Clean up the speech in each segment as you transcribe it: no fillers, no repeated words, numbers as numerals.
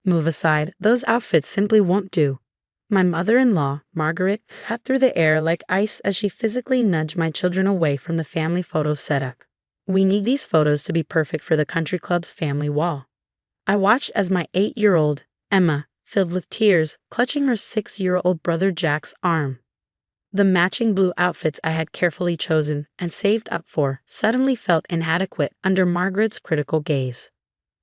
Move aside, those outfits simply won't do. My mother-in-law, Margaret, cut through the air like ice as she physically nudged my children away from the family photo setup. We need these photos to be perfect for the country club's family wall. I watched as my 8-year-old, Emma, filled with tears, clutching her 6-year-old brother Jack's arm. The matching blue outfits I had carefully chosen and saved up for suddenly felt inadequate under Margaret's critical gaze.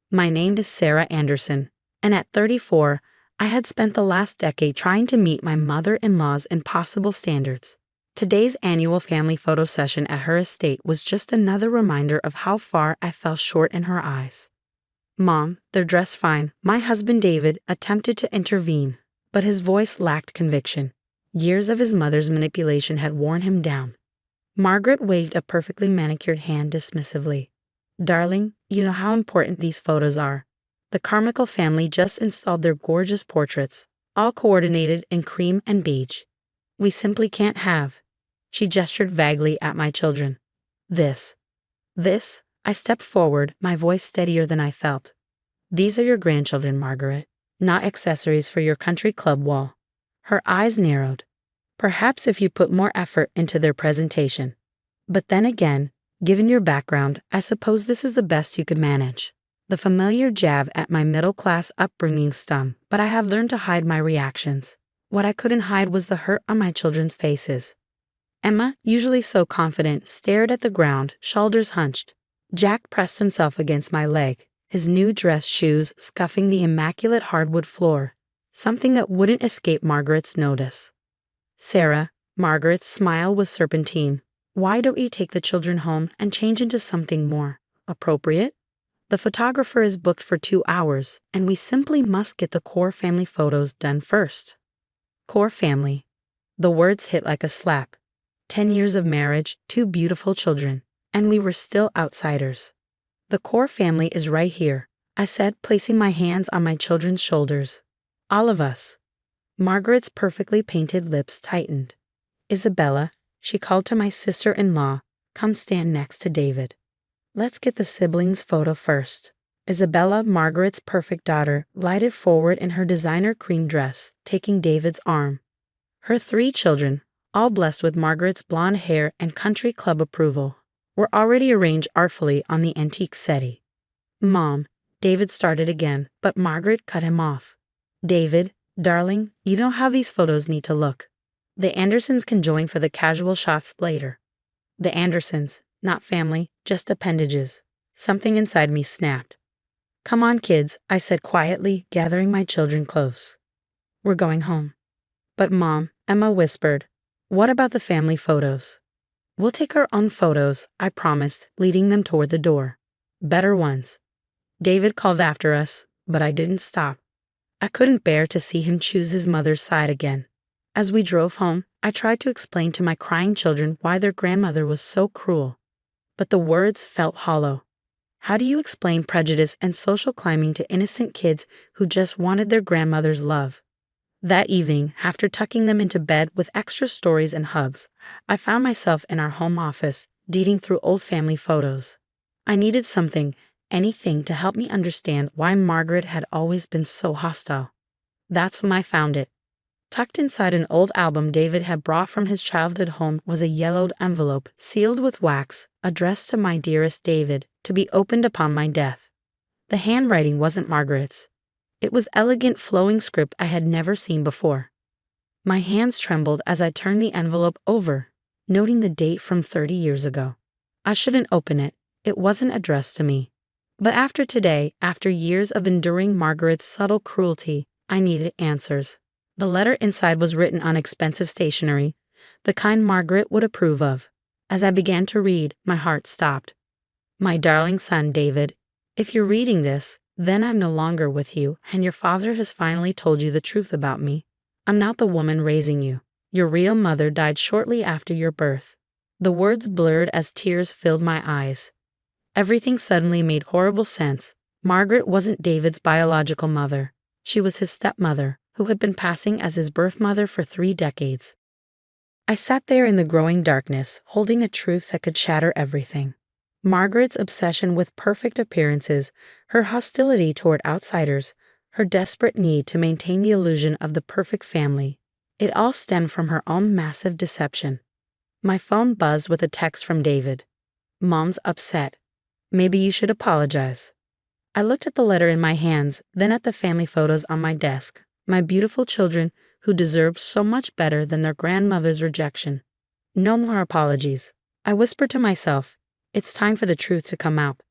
My name is Sarah Anderson, and at 34, I had spent the last decade trying to meet my mother-in-law's impossible standards. Today's annual family photo session at her estate was just another reminder of how far I fell short in her eyes. "Mom, they're dressed fine." My husband David attempted to intervene, but his voice lacked conviction. Years of his mother's manipulation had worn him down. Margaret waved a perfectly manicured hand dismissively. "Darling, you know how important these photos are. The Carmichael family just installed their gorgeous portraits, all coordinated in cream and beige. We simply can't have." She gestured vaguely at my children. This. I stepped forward, my voice steadier than I felt. "These are your grandchildren, Margaret, not accessories for your country club wall." Her eyes narrowed. "Perhaps if you put more effort into their presentation. But then again, given your background, I suppose this is the best you could manage." The familiar jab at my middle-class upbringing stung, but I have learned to hide my reactions. What I couldn't hide was the hurt on my children's faces. Emma, usually so confident, stared at the ground, shoulders hunched. Jack pressed himself against my leg, his new dress shoes scuffing the immaculate hardwood floor, something that wouldn't escape Margaret's notice. "Sarah," Margaret's smile was serpentine, "why don't you take the children home and change into something more appropriate? The photographer is booked for 2 hours, and we simply must get the core family photos done first." Core family. The words hit like a slap. 10 years of marriage, 2 beautiful children, and we were still outsiders. "The core family is right here," I said, placing my hands on my children's shoulders. "All of us." Margaret's perfectly painted lips tightened. "Isabella," she called to my sister-in-law, "come stand next to David. Let's get the siblings' photo first." Isabella, Margaret's perfect daughter, glided forward in her designer cream dress, taking David's arm. Her 3 children, all blessed with Margaret's blonde hair and country club approval, were already arranged artfully on the antique settee. "Mom," David started again, but Margaret cut him off. "David, darling, you know how these photos need to look. The Andersons can join for the casual shots later." The Andersons, not family, just appendages. Something inside me snapped. "Come on, kids," I said quietly, gathering my children close. "We're going home." "But Mom," Emma whispered, "what about the family photos?" "We'll take our own photos," I promised, leading them toward the door. "Better ones." David called after us, but I didn't stop. I couldn't bear to see him choose his mother's side again. As we drove home, I tried to explain to my crying children why their grandmother was so cruel. But the words felt hollow. How do you explain prejudice and social climbing to innocent kids who just wanted their grandmother's love? That evening, after tucking them into bed with extra stories and hugs, I found myself in our home office, digging through old family photos. I needed something, anything, to help me understand why Margaret had always been so hostile. That's when I found it. Tucked inside an old album David had brought from his childhood home was a yellowed envelope sealed with wax, addressed to my dearest David, to be opened upon my death. The handwriting wasn't Margaret's. It was elegant flowing script I had never seen before. My hands trembled as I turned the envelope over, noting the date from 30 years ago. I shouldn't open it. It wasn't addressed to me. But after today, after years of enduring Margaret's subtle cruelty, I needed answers. The letter inside was written on expensive stationery, the kind Margaret would approve of. As I began to read, my heart stopped. "My darling son, David, if you're reading this, then I'm no longer with you, and your father has finally told you the truth about me. I'm not the woman raising you. Your real mother died shortly after your birth." The words blurred as tears filled my eyes. Everything suddenly made horrible sense. Margaret wasn't David's biological mother. She was his stepmother, who had been passing as his birth mother for 3 decades. I sat there in the growing darkness, holding a truth that could shatter everything. Margaret's obsession with perfect appearances, her hostility toward outsiders, her desperate need to maintain the illusion of the perfect family. It all stemmed from her own massive deception. My phone buzzed with a text from David. "Mom's upset. Maybe you should apologize." I looked at the letter in my hands, then at the family photos on my desk. My beautiful children who deserved so much better than their grandmother's rejection. No more apologies. I whispered to myself, it's time for the truth to come out.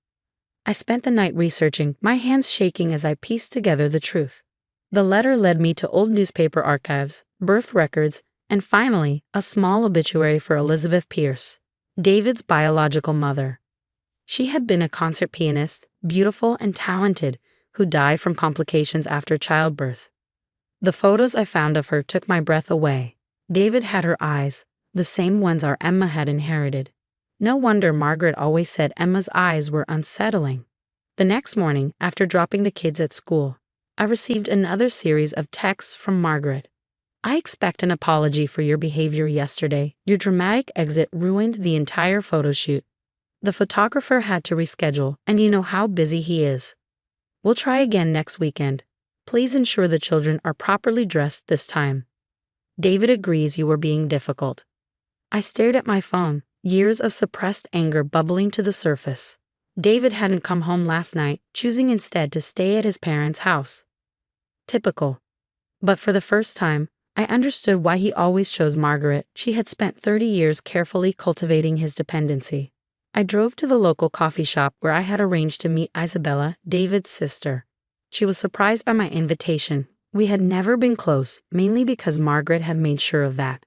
I spent the night researching, my hands shaking as I pieced together the truth. The letter led me to old newspaper archives, birth records, and finally, a small obituary for Elizabeth Pierce, David's biological mother. She had been a concert pianist, beautiful and talented, who died from complications after childbirth. The photos I found of her took my breath away. David had her eyes, the same ones our Emma had inherited. No wonder Margaret always said Emma's eyes were unsettling. The next morning, after dropping the kids at school, I received another series of texts from Margaret. "I expect an apology for your behavior yesterday. Your dramatic exit ruined the entire photo shoot. The photographer had to reschedule, and you know how busy he is. We'll try again next weekend. Please ensure the children are properly dressed this time. David agrees you were being difficult." I stared at my phone, years of suppressed anger bubbling to the surface. David hadn't come home last night, choosing instead to stay at his parents' house. Typical. But for the first time, I understood why he always chose Margaret. She had spent 30 years carefully cultivating his dependency. I drove to the local coffee shop where I had arranged to meet Isabella, David's sister. She was surprised by my invitation. We had never been close, mainly because Margaret had made sure of that.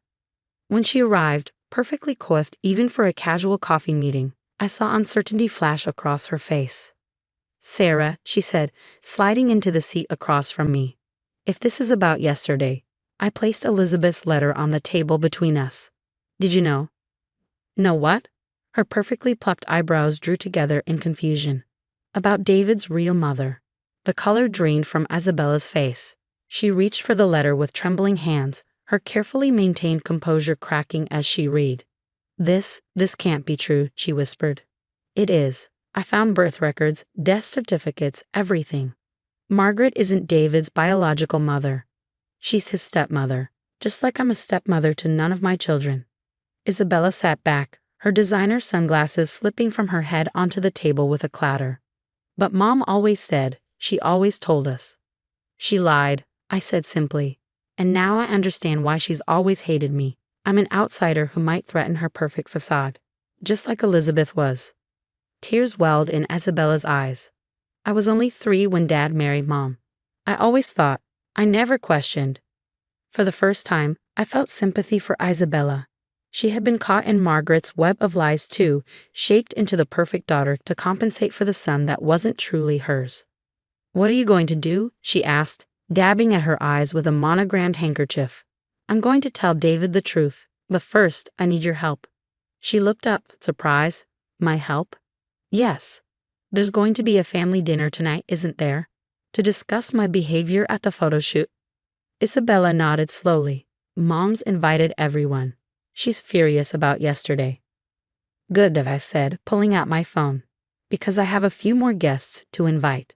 When she arrived, perfectly coiffed even for a casual coffee meeting, I saw uncertainty flash across her face. "Sarah," she said, sliding into the seat across from me. "If this is about yesterday, I placed Elizabeth's letter on the table between us. Did you know?" "Know what?" Her perfectly plucked eyebrows drew together in confusion. "About David's real mother." The color drained from Isabella's face. She reached for the letter with trembling hands, her carefully maintained composure cracking as she read. This can't be true," she whispered. "It is. I found birth records, death certificates, everything. Margaret isn't David's biological mother. She's his stepmother, just like I'm a stepmother to none of my children." Isabella sat back, her designer sunglasses slipping from her head onto the table with a clatter. "But Mom always said, she always told us." "She lied," I said simply. "And now I understand why she's always hated me. I'm an outsider who might threaten her perfect facade, just like Elizabeth was." Tears welled in Isabella's eyes. "I was only 3 when Dad married Mom. I always thought, I never questioned." For the first time, I felt sympathy for Isabella. She had been caught in Margaret's web of lies too, shaped into the perfect daughter to compensate for the son that wasn't truly hers. "What are you going to do?" she asked, dabbing at her eyes with a monogrammed handkerchief. "I'm going to tell David the truth, but first I need your help." She looked up, surprised. "My help?" "Yes. There's going to be a family dinner tonight, isn't there? To discuss my behavior at the photo shoot." Isabella nodded slowly. "Mom's invited everyone. She's furious about yesterday." "Good," I said, pulling out my phone, "because I have a few more guests to invite."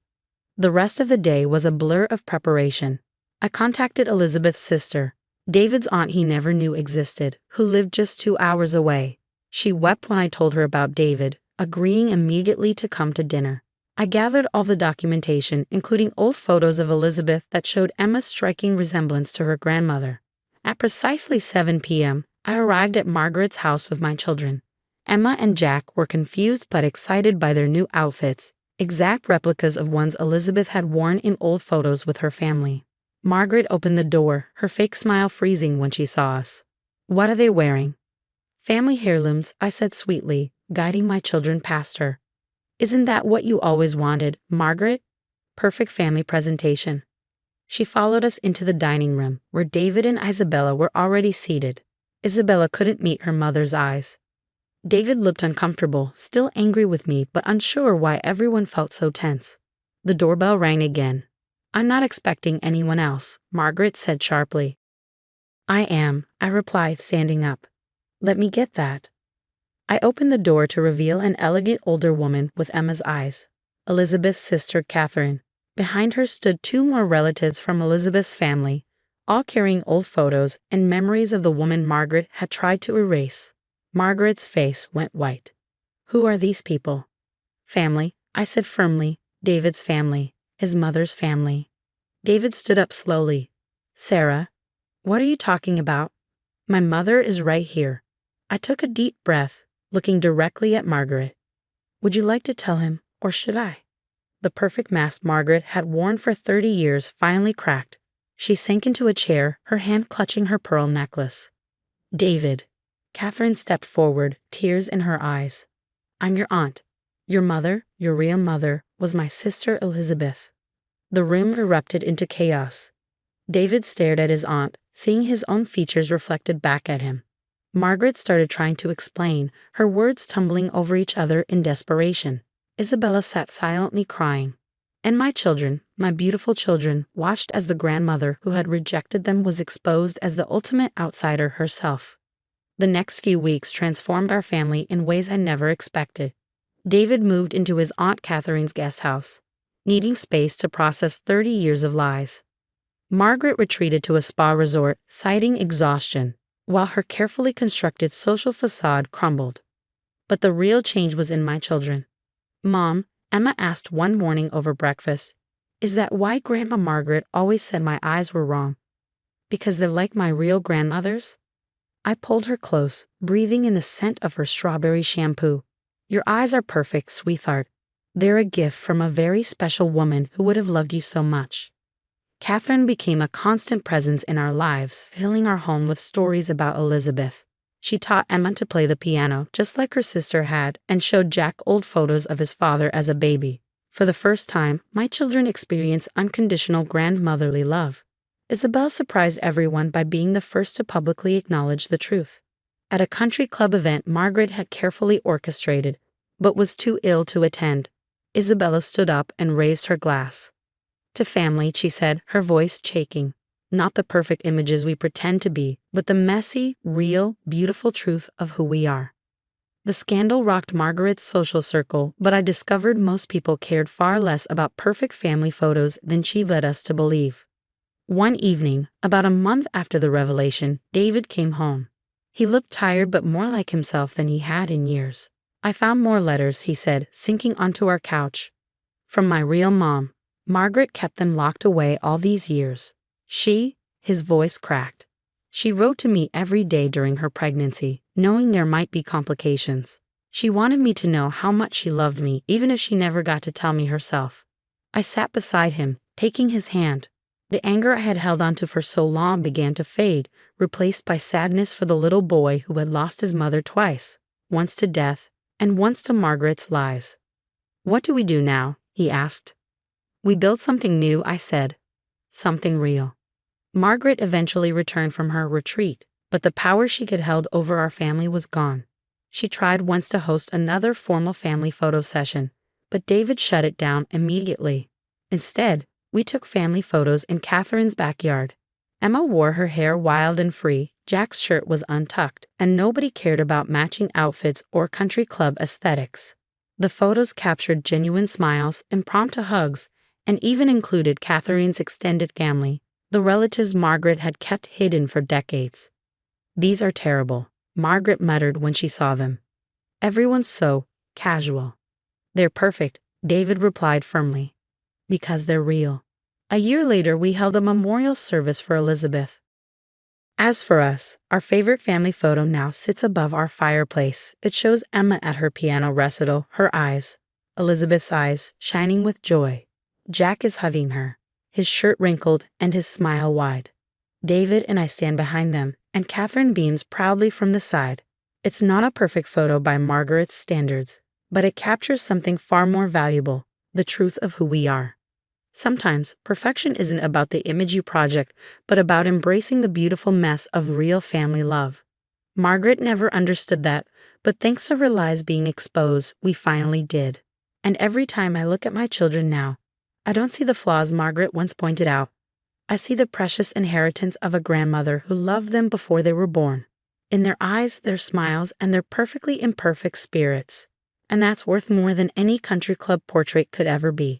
The rest of the day was a blur of preparation. I contacted Elizabeth's sister, David's aunt he never knew existed, who lived just 2 hours away. She wept when I told her about David, agreeing immediately to come to dinner. I gathered all the documentation, including old photos of Elizabeth that showed Emma's striking resemblance to her grandmother. At precisely 7 p.m., I arrived at Margaret's house with my children. Emma and Jack were confused but excited by their new outfits, exact replicas of ones Elizabeth had worn in old photos with her family. Margaret opened the door, her fake smile freezing when she saw us. "What are they wearing?" "Family heirlooms," I said sweetly, guiding my children past her. "Isn't that what you always wanted, Margaret? Perfect family presentation." She followed us into the dining room, where David and Isabella were already seated. Isabella couldn't meet her mother's eyes. David looked uncomfortable, still angry with me, but unsure why everyone felt so tense. The doorbell rang again. "I'm not expecting anyone else," Margaret said sharply. "I am," I replied, standing up. "Let me get that." I opened the door to reveal an elegant older woman with Emma's eyes, Elizabeth's sister Catherine. Behind her stood two more relatives from Elizabeth's family, all carrying old photos and memories of the woman Margaret had tried to erase. Margaret's face went white. "Who are these people?" "Family," I said firmly. "David's family. His mother's family." David stood up slowly. "Sarah, what are you talking about? My mother is right here." I took a deep breath, looking directly at Margaret. "Would you like to tell him, or should I?" The perfect mask Margaret had worn for 30 years finally cracked. She sank into a chair, her hand clutching her pearl necklace. "David." Catherine stepped forward, tears in her eyes. "I'm your aunt. Your mother, your real mother, was my sister Elizabeth." The room erupted into chaos. David stared at his aunt, seeing his own features reflected back at him. Margaret started trying to explain, her words tumbling over each other in desperation. Isabella sat silently crying. And my children, my beautiful children, watched as the grandmother who had rejected them was exposed as the ultimate outsider herself. The next few weeks transformed our family in ways I never expected. David moved into his Aunt Catherine's guest house, needing space to process 30 years of lies. Margaret retreated to a spa resort, citing exhaustion, while her carefully constructed social facade crumbled. But the real change was in my children. "Mom," Emma asked one morning over breakfast, "is that why Grandma Margaret always said my eyes were wrong? Because they're like my real grandmother's?" I pulled her close, breathing in the scent of her strawberry shampoo. "Your eyes are perfect, sweetheart. They're a gift from a very special woman who would have loved you so much." Catherine became a constant presence in our lives, filling our home with stories about Elizabeth. She taught Emma to play the piano, just like her sister had, and showed Jack old photos of his father as a baby. For the first time, my children experienced unconditional grandmotherly love. Isabel surprised everyone by being the first to publicly acknowledge the truth. At a country club event Margaret had carefully orchestrated, but was too ill to attend, Isabella stood up and raised her glass. "To family," she said, her voice shaking. "Not the perfect images we pretend to be, but the messy, real, beautiful truth of who we are." The scandal rocked Margaret's social circle, but I discovered most people cared far less about perfect family photos than she led us to believe. One evening, about a month after the revelation, David came home. He looked tired but more like himself than he had in years. "I found more letters," he said, sinking onto our couch. "From my real mom. Margaret kept them locked away all these years. His voice cracked. She wrote to me every day during her pregnancy, knowing there might be complications. She wanted me to know how much she loved me, even if she never got to tell me herself." I sat beside him, taking his hand. The anger I had held onto for so long began to fade, replaced by sadness for the little boy who had lost his mother twice, once to death, and once to Margaret's lies. "What do we do now?" he asked. "We build something new," I said. "Something real." Margaret eventually returned from her retreat, but the power she had held over our family was gone. She tried once to host another formal family photo session, but David shut it down immediately. Instead, we took family photos in Catherine's backyard. Emma wore her hair wild and free, Jack's shirt was untucked, and nobody cared about matching outfits or country club aesthetics. The photos captured genuine smiles, impromptu hugs, and even included Catherine's extended family, the relatives Margaret had kept hidden for decades. "These are terrible," Margaret muttered when she saw them. "Everyone's so casual." "They're perfect," David replied firmly. "Because they're real." A year later, we held a memorial service for Elizabeth. As for us, our favorite family photo now sits above our fireplace. It shows Emma at her piano recital, her eyes, Elizabeth's eyes, shining with joy. Jack is hugging her, his shirt wrinkled and his smile wide. David and I stand behind them, and Catherine beams proudly from the side. It's not a perfect photo by Margaret's standards, but it captures something far more valuable, the truth of who we are. Sometimes, perfection isn't about the image you project, but about embracing the beautiful mess of real family love. Margaret never understood that, but thanks to her lies being exposed, we finally did. And every time I look at my children now, I don't see the flaws Margaret once pointed out. I see the precious inheritance of a grandmother who loved them before they were born. In their eyes, their smiles, and their perfectly imperfect spirits. And that's worth more than any country club portrait could ever be.